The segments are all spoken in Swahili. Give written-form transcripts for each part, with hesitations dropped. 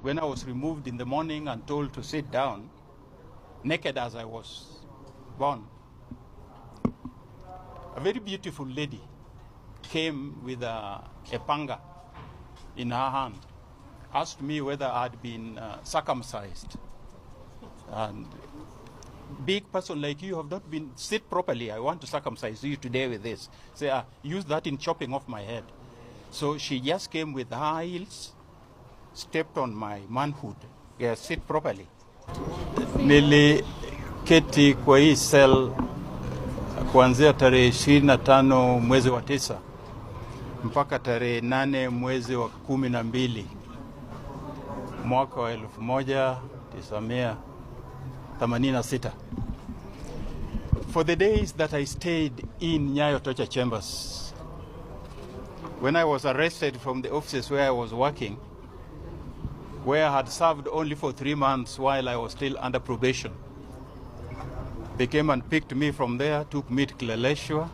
when I was removed in the morning and told to sit down, naked as I was born, a very beautiful lady came with a panga in her hand, asked me whether I'd been circumcised. And big person like you have not been, sit properly, I want to circumcise you today with this. Say, use that in chopping off my head. So she just came with high heels, stepped on my manhood. Yes, sit properly. Niliketi kwa hii cell kuanzia tarehe 25 mwezi wa 9 mpaka tarehe 8 mwezi wa 12 mwaka wa 1986. For the days that I stayed in Nyayo torture chambers, when I was arrested from the offices where I was working, where I had served only for 3 months while I was still under probation, they came and picked me from there, took me to Kileleshwa,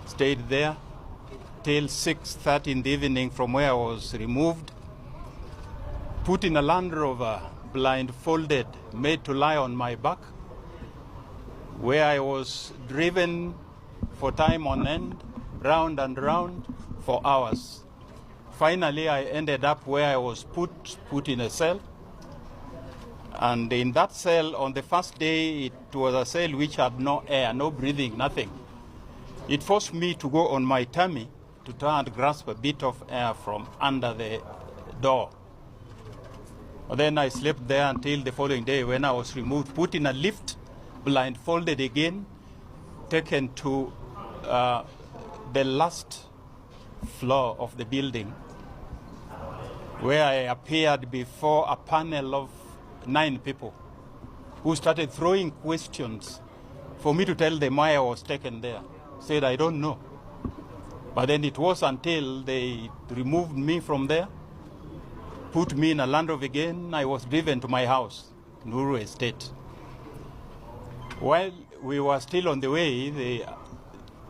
stayed there till 6:30 in the evening from where I was removed, put in a Land Rover, blindfolded, made to lie on my back, where I was driven for time on end, round and round for hours. Finally, I ended up where I was put in a cell. And in that cell, on the first day, it was a cell which had no air, no breathing, nothing. It forced me to go on my tummy to try and grasp a bit of air from under the door. And then I slept there until the following day when I was removed, put in a lift, blindfolded again, taken to the last floor of the building, where I appeared before a panel of 9 people who started throwing questions for me to tell them why I was taken there. Said, I don't know. But then it was until they removed me from there, put me in a Land Rover again, I was driven to my house, Nuru Estate. While we were still on the way, they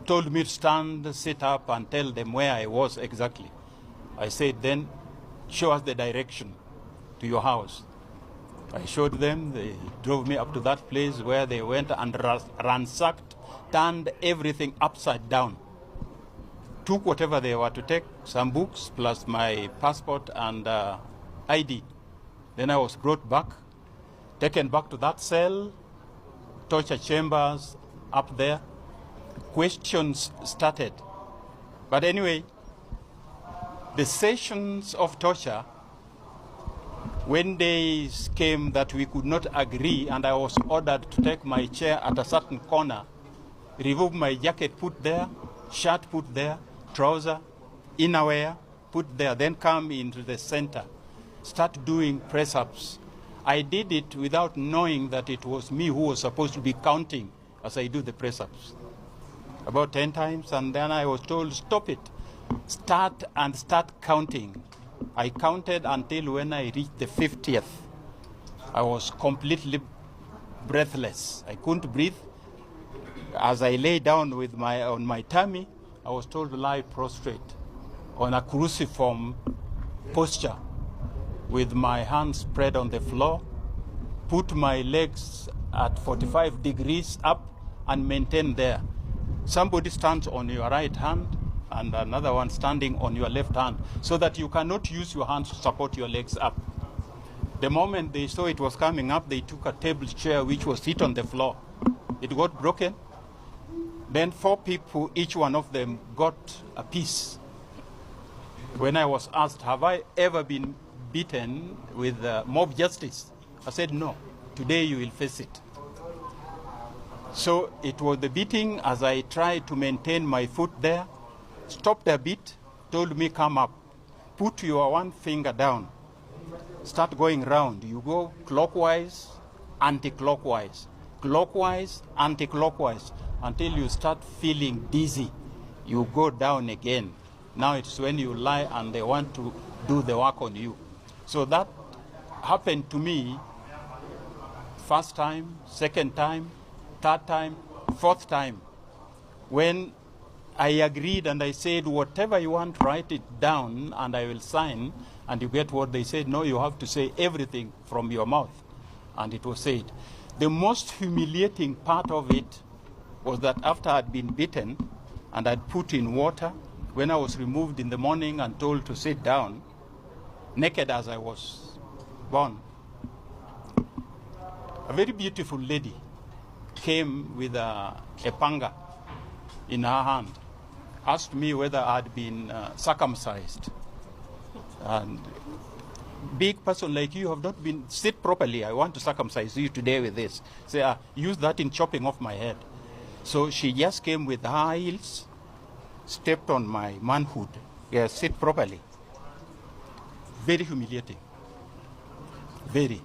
told me to stand, sit up, and tell them where I was exactly. I said, then show us the direction to your house. I showed them, they drove me up to that place where they went and ransacked, turned everything upside down. Took whatever they were to take, some books, plus my passport and ID. Then I was brought back, taken back to that cell, torture chambers up there. Questions started. But anyway, the sessions of torture, when days came that we could not agree and I was ordered to take my chair at a certain corner, remove my jacket, put there, shirt put there, trouser, innerwear, put there, then come into the center, start doing press-ups. I did it without knowing that it was me who was supposed to be counting as I do the press-ups. About 10 times, and then I was told, stop it. Start counting. I counted until when I reached the 50th, I was completely breathless. I couldn't breathe. As I lay down on my tummy, I was told to lie prostrate on a cruciform posture with my hands spread on the floor, put my legs at 45 degrees up and maintain there. Somebody stands on your right hand and another one standing on your left hand so that you cannot use your hands to support your legs up. The moment they saw it was coming up, they took a table chair which was sit on the floor. It got broken. Then 4 people, each one of them got a piece. When I was asked, have I ever been beaten with mob justice? I said, no. Today you will face it. So it was the beating as I tried to maintain my foot there, stopped a bit, told me, come up, put your one finger down, start going round. You go clockwise, anti-clockwise, clockwise, anti-clockwise, until you start feeling dizzy. You go down again. Now it's when you lie and they want to do the work on you. So that happened to me first time, second time, third time, fourth time. When I agreed and I said, whatever you want, write it down and I will sign. and you get what they said. No, you have to say everything from your mouth. And it was said. The most humiliating part of it was that after I'd been beaten and I'd put in water, when I was removed in the morning and told to sit down, naked as I was born, a very beautiful lady came with a panga in her hand, asked me whether I'd been circumcised. And big person like you have not been, sit properly, I want to circumcise you today with this. Say, use that in chopping off my head. So she just came with high heels, stepped on my manhood. Yeah, sit properly. Very humiliating. Very.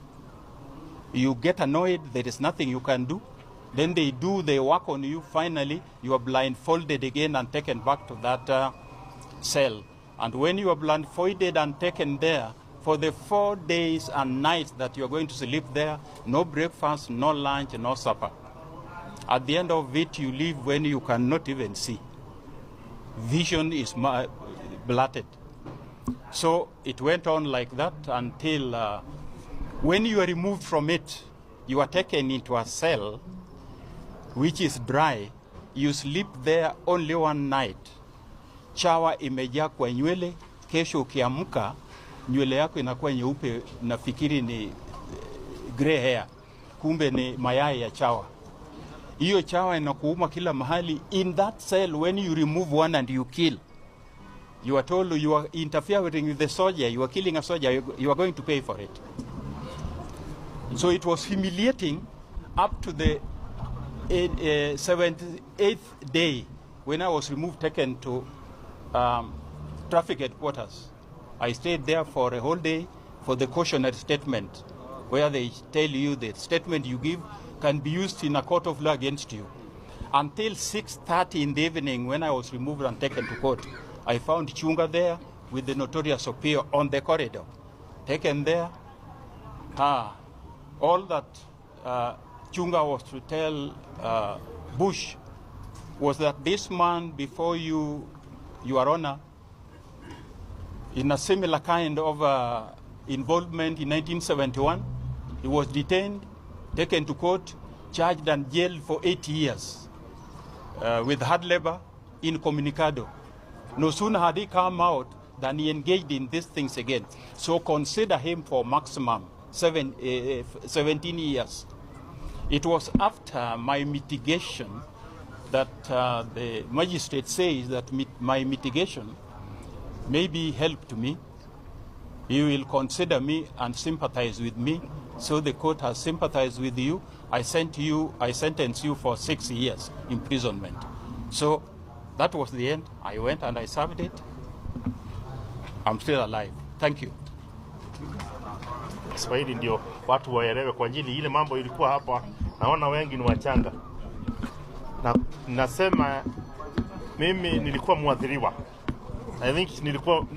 You get annoyed, there is nothing you can do. Then they work on you. Finally, you are blindfolded again and taken back to that cell. And when you are blindfolded and taken there, for the 4 days and nights that you are going to sleep there, no breakfast, no lunch, no supper. At the end of it, you leave when you cannot even see. Vision is blotted. So it went on like that until when you are removed from it, you are taken into a cell which is dry. You sleep there only one night. Chawa imejaa kwa nywele, kesho ukiamka nywele yako inakuwa nyeupe, nafikiri ni gray hair, kumbe ni mayai ya chawa. Hiyo chawa inakuuma kila mahali. In that cell, when you remove one and you kill, you are told you are interfering with the soldier, you are killing a soldier, you are going to pay for it. So it was humiliating up to the 78th day when I was removed, taken to traffic headquarters. I stayed there for a whole day for the cautionary statement, where they tell you the statement you give can be used in a court of law against you. Until 6:30 in the evening, when I was removed and taken to court, I found Chunga there with the notorious Opio on the corridor. Taken there, all that Chunga was to tell Bush was that this man before you, Your Honor, in a similar kind of involvement in 1971, he was detained, taken to court, charged and jailed for 8 years with hard labor incommunicado. No sooner had he come out than he engaged in these things again. So consider him for maximum 17 years. It was after my mitigation that the magistrate says that my mitigation maybe helped me. He will consider me and sympathize with me. So the court has sympathized with you. I sentence you for 6 years imprisonment. So that was the end. I went and I served it. I'm still alive. Thank you. Swahili ndio watu waelewe kwa ajili ile mambo ilikuwa hapa, naona wengi ni wachanga. Na nasema mimi nilikuwa muathiriwa. I think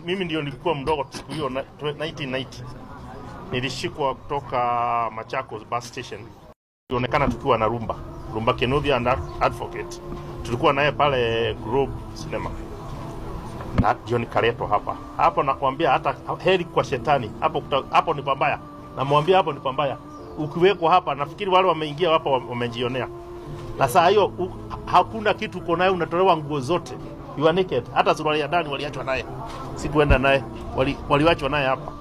mimi ndio nilikuwa mdogo siku hiyo 1990. Nilishikwa kutoka Machakos bus station. Tulionekana tukiwa na Rumba Kenobi and Advocate. Tulikuwa naye pale Globe Cinema. Na ndio nikaletwa hapa. Hapo nakwambia hata heri kwa shetani. Hapo ni pambaya. Namwambia hapo ni pambaya. Ukiwekwa hapa nafikiri wale wameingia hapa wamejionea. Na saa hiyo hakuna kitu uko nayo, unatolewa nguo zote. You are naked. Hata suruali ya ndani waliachwa naye. Sikuenda naye. Waliachwa naye hapa.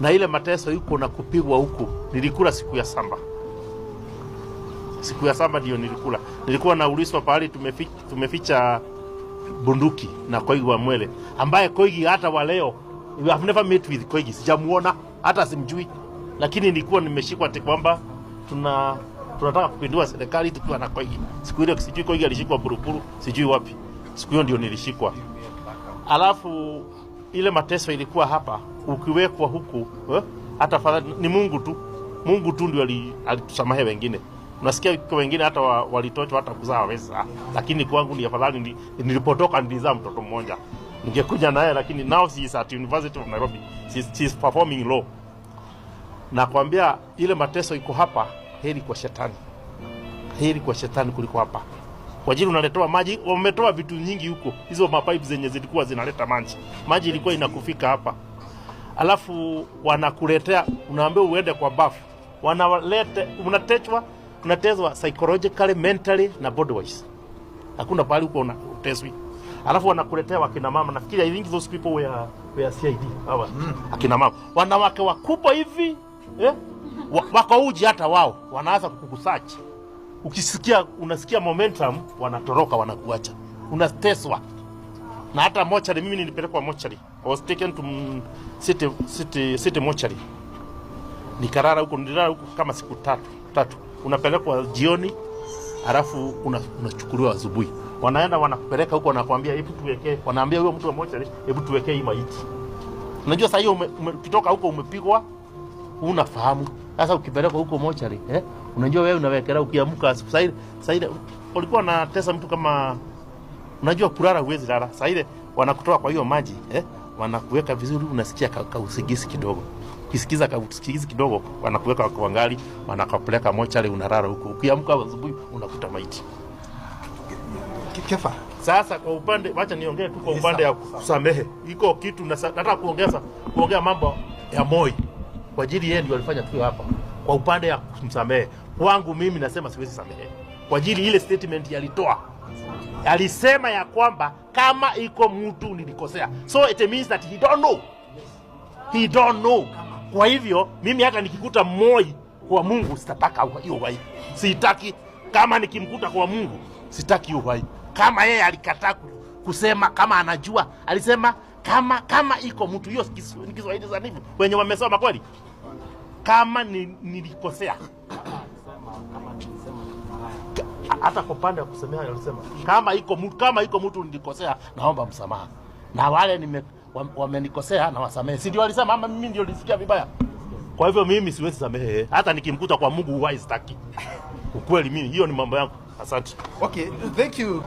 Na ile mateso yuko na kupigwa huku. Nilikula siku ya samba. Siku ya samba ndio nilikula. Nilikuwa naulizwa pale tumeficha bunduki na Koigi wa Mwele, ambaye Koigi hata wa leo I have never met with Koigi, sijamuona hata simjui, lakini nilikuwa nimeshikwa ati kwamba tunataka kupindua serikali tukiwa na Koigi. Siku ile sijui Koigi alishikwa Buruburu, sijui wapi. Siku hiyo ndio nilishikwa. Alafu ile mateso ilikuwa hapa, ukiwekwa huku hata ni Mungu tu ndio alitusamehe wengine. Unasikia kwa wengine hata walitochwa hata kuzaa weza, lakini kwangu ni afadhali nilipotoka nilizaa mtoto mmoja. Ningekuja naye, lakini now she is at University of Nairobi. She is performing law. Na kwambia ile mateso iko hapa, heri kwa shetani. Heri kwa shetani kuliko hapa. Kwa ajili unaletoa maji, wametoa vitu nyingi huko. Hizo mapipe zenye zilikuwa zinaleta maji. Maji ilikuwa inakufika hapa. alafu wanakuletea, unaambia uende kwa bafu, unatezwa psychologically, mentally na body wise. Hakuna pale uko unatezwi. Alafu wanakuletea wakina mama, nafikiri I think those people were CID hawa akina mama, wanawake wakubwa hivi wako uji, hata wao wanaanza kukusearch. Unasikia momentum, wanatoroka, wanakuacha, unateswa. Na hata mochari, mimi nilipelekwa mochari, I was taken to city mochari, nililala huko kama siku tatu. Unapelekwa jioni, alafu unachukuliwa asubuhi, wanaenda wanakupeleka huko, wanakuambia hebu tuwekee, wanaambia huyo mtu wa mochari, hebu tuwekee hii maiti. Unajua sasa hiyo ukitoka huko umepigwa, unafahamu. Sasa ukipelekwa huko mochari, unajua wewe unawekera, ukiamka sasa ile ulikuwa na tesa mtu kama, unajua kulala huwezi lala. Sasa ile wanakutoa kwa hiyo maji, wanakuweka vizuri, unasikia kausigisi kidogo. Ukisikiza kausigisi kidogo, wanakuweka kwa ngali, wanakupeleka mochari, unalala huko. Ukiamka asubuhi unakuta maiti. Kefa. Sasa kwa upande, wacha niongee tu kwa upande ya kusamehe. Iko kitu nataka kuongea mambo ya Moi. Kwa ajili yeye ndio alifanya tu hapa. Kwa upande ya kumsamehe, kwangu mimi nasema siwezi samehe. Kwa ajili ile statement alitoa, alisema ya kwamba kama iko mtu nilikosea, so it means that he don't know. Kwa hivyo mimi hata nikikuta Moi kwa Mungu sitataka hiyo uhai, sitaki. Kama nikimkuta kwa Mungu sitaki hiyo uhai. Kama yeye alikataa kusema, kama anajua, alisema kama iko mtu, hiyo ni Kiswahili sanifu wenye wamesoma kweli, kama nilikosea. Hata kwa pande ya kusemea alisema kama iko mtu nilikosea, naomba msamaha, na wale wamenikosea na wasamehe. Si ndio alisema, ama mimi ndio nilisikia vibaya? Kwa hivyo mimi siwezi samehe, hata nikimkuta kwa Mungu huwa sitaki. Ukweli mimi, hiyo ni mambo yangu. Asante. Okay, thank you.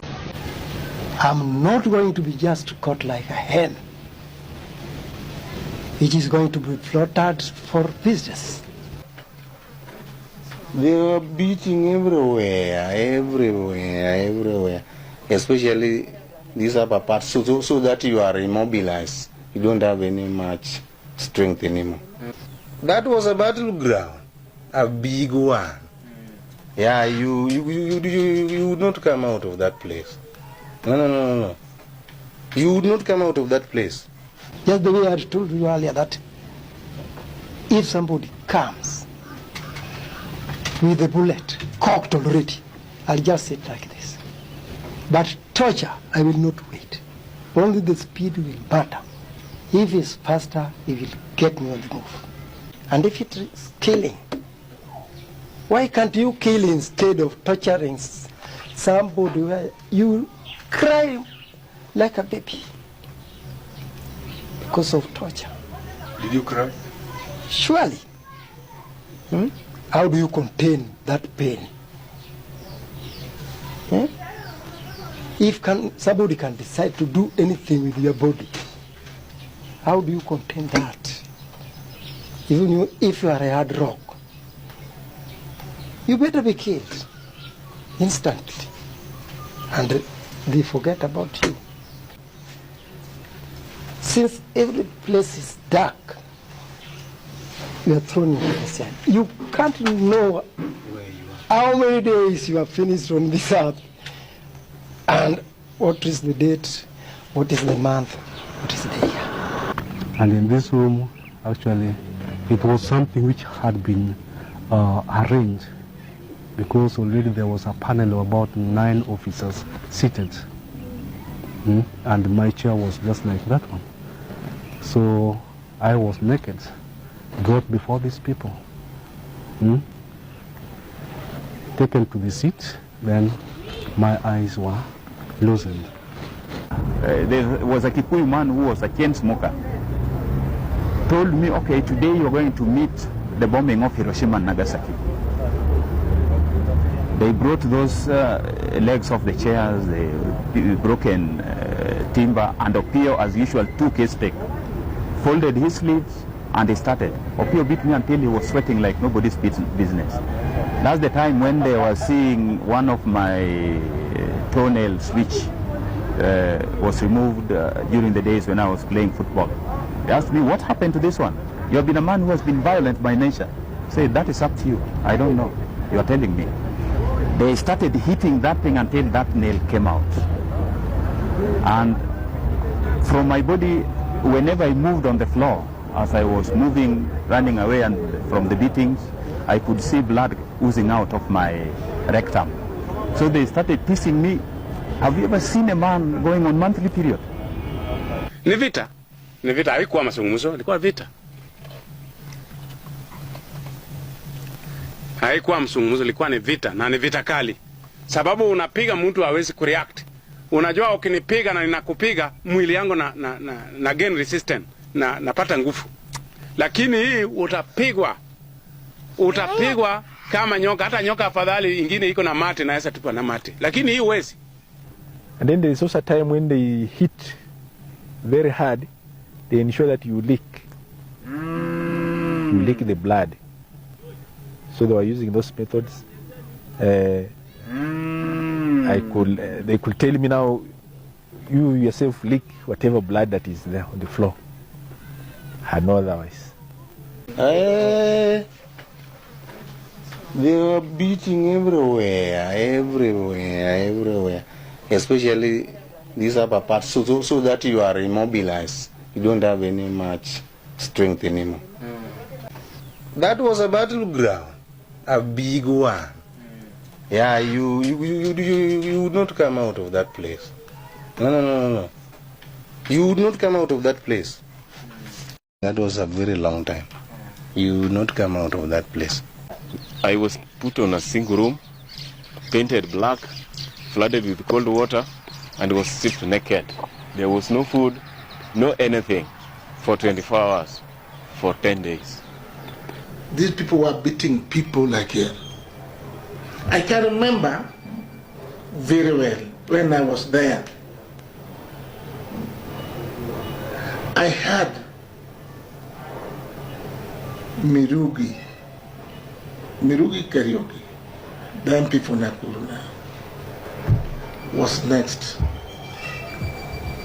I'm not going to be just caught like a hen. It is going to be slaughtered for business. They were beating everywhere, especially these upper parts, so that you are immobilized. You don't have any much strength anymore. That was a battleground, a big one. Yeah, you would not come out of that place. No. You would not come out of that place. Just the way I told you earlier, that if somebody comes with a bullet cocked already, I'll just sit like this. But torture, I will not wait. Only the speed will matter. If it's faster, it will get me on the move. And if it is killing, why can't you kill instead of torturing somebody where you cry like a baby because of torture? Did you cry? Surely. How do you contain that pain? If somebody can decide to do anything with your body, how do you contain that? Even if you are a hard rock, you better be killed instantly, and they forget about you. Since every place is dark, you are thrown into the sand. You can't know how many days you have finished on this earth, and what is the date, what is the month, what is the year. And in this room, actually, it was something which had been arranged, because already there was a panel of about 9 officers seated, and my chair was just like that one. So I was naked, brought before these people, taken to the seat, then my eyes were loosened. There was a Kikuyu man who was a chain smoker, told me, okay, today you're going to meet the bombing of Hiroshima and Nagasaki. They brought those legs of the chairs, the broken timber, and Opio, as usual, took his stick, folded his sleeves, and he started. Opio beat me until he was sweating like nobody's business. That's the time when they were seeing one of my toenails, which was removed during the days when I was playing football. They asked me, what happened to this one? You have been a man who has been violent by nature. I said, that is up to you. I don't know. You are telling me. They started hitting that thing until that nail came out. And from my body, whenever I moved on the floor, as I was moving, running away and from the beatings, I could see blood oozing out of my rectum. So they started teasing me. Have you ever seen a man going on monthly period? Ni vita. Ni vita. Haikuwa mazungumzo, ilikuwa vita. Haikuwa mazungumzo, ilikuwa ni vita, na ni vita kali. Sababu unapiga mtu hawezi kureact. Unajua ukinipiga na ninakupiga, mwili yangu na gain resistance, napata nguvu. Lakini hii utapigwa kama nyoka. Hata nyoka afadhali ingine iko na mate na yesa tupa na mate. Lakini hii huwezi. And then there is also a time when they hit very hard, they ensure that you lick. You lick the blood. So they were using those methods. They could tell me now, you yourself lick whatever blood that is there on the floor. And no otherwise. They were beating everywhere. Especially these upper parts, so that you are immobilized. You don't have any much strength anymore. That was a battleground, a big one. Yeah, you would not come out of that place. No. You would not come out of that place. That was a very long time. You would not come out of that place. I was put on a single room, painted black, flooded with cold water, and was stripped naked. There was no food, no anything, for 24 hours, for 10 days. These people were beating people like hell. I can remember very well when I was there. I had Mirugi karaoke, then people Nakuru now, was next.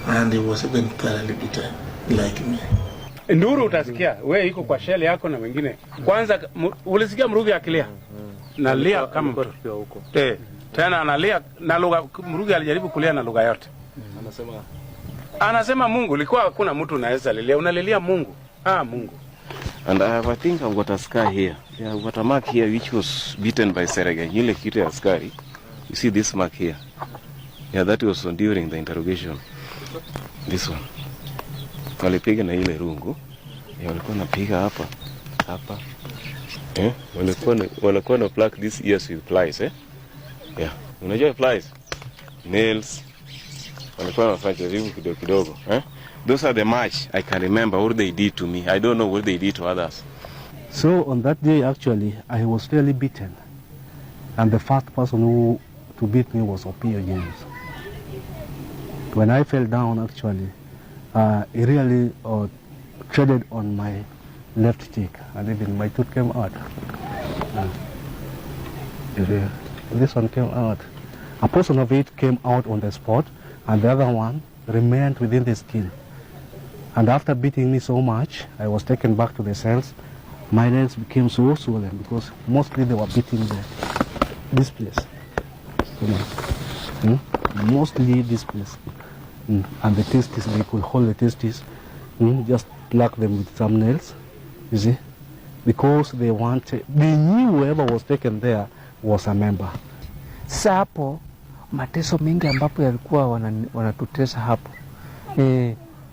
And he was even thoroughly beaten like me. Nduru utasikia, we iko kwa shell yako na wengine. Kwanza ulisikia Mrugi akilia. Nalia kama mtoto. Tena analia na lugha. Mrugi alijaribu kulia na lugha yote. Anasema Mungu, ilikuwa hakuna mtu anaweza lilia, unalilia Mungu. Mungu. And I think I've got a scar here. Yeah, I've got a mark here which was beaten by Serega. Ile kitu ya askari. You see this mark here? Yeah, that was during the interrogation. This one. Walipiga na ile rungu. Walikuwa napiga hapa. Walikuwa na pluck these ears with pliers, Yeah. Unajua pliers? Nails. Walikuwa wanafanya hivyo kidogo. Those are the much I can remember what they did to me. I don't know what they did to others. So on that day, actually, I was fairly beaten. And the first person who to beat me was Opio James. When I fell down, actually, he really treaded on my left cheek, and even my tooth came out. This one came out. A portion of it came out on the spot, and the other one remained within the skin. And after beating me so much, I was taken back to the cells. My legs became so swollen because mostly they were beating this place. Mostly this place. And the testes, they could hold the testes, just pluck them with some nails, you see, because they knew whoever was taken there was a member. Sasa hapo mateso mengi ambapo yalikuwa wanatutesa hapo,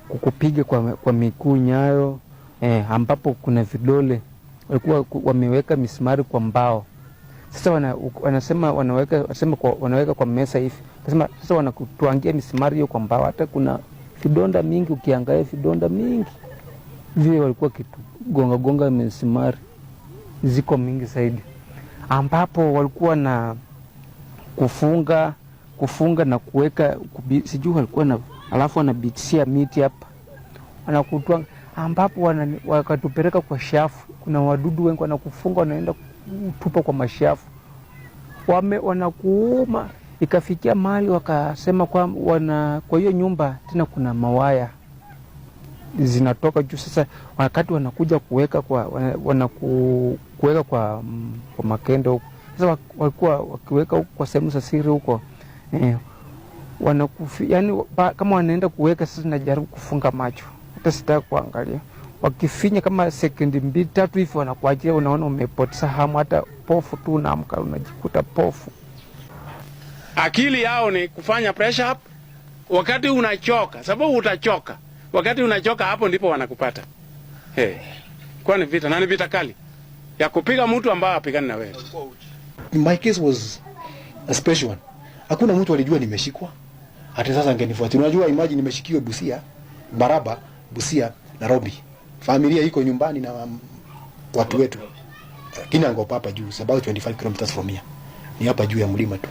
kukupiga kwa miguu Nyayo, ambapo kuna vidole walikuwa wameweka misumari kwa mbao. Sasa wanasema wanaweka kwa mesa hivi. Sasa wanakutuangia misumari hiyo kwa mbao. Hata kuna vidonda mingi, ukiangalia vidonda mingi vile walikuwa gonga misumari ziko mingi zaidi, ambapo walikuwa na kufunga na kuweka sijui walikuwa na, alafu wanabitisia miti hapa wanakutwanga, ambapo wakatupeleka kwa shafu. Kuna wadudu wengi wanakufunga, wanaenda kutupa kwa mashafu, wanakuuma. Ikafikia mahali wakasema kwa hiyo nyumba tena kuna mawaya zinatoka juu. Sasa wakati wanakuja kuweka kuweka kwa makendo huko, sasa walikuwa wakiweka huko kwa sehemu za siri huko, yani kama wanaenda kuweka, sasa najaribu kufunga macho, hata sitaki kuangalia. Wakifinya kama sekendi 2-3 hivi wanakuachia, unaona umepoteza hamu, hata pofu tu unaamka unajikuta pofu. Akili yao ni kufanya pressure up wakati unachoka, sababu utachoka. Wakati unachoka, hapo ndipo wanakupata. Kwani vita, nani vita kali ya kupiga mtu ambaye apigani na wewe. My case was a special one. Hakuna mtu alijua nimeshikwa. Hata sasa angenifuata. Unajua, imagine nimeshikiwa Busia, Baraba, Busia, Nairobi. Familia iko nyumbani na watu wetu. Lakini angopa hapa juu, about 25 kilometers from here. Ni hapa juu ya mlima tu.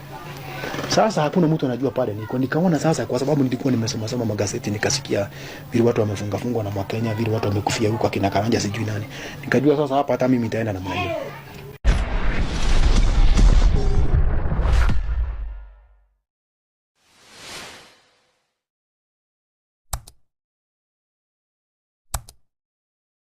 Sasa hakuna mtu anajua pale niko. Nikaona sasa, kwa sababu nilikuwa nimesoma magazeti, nikasikia vile watu wamefunga fungwa na Mwakenya, vile watu wamekufia huko akina Karanja sijui nani. Nikajua sasa hapa hata mimi nitaenda namna hiyo.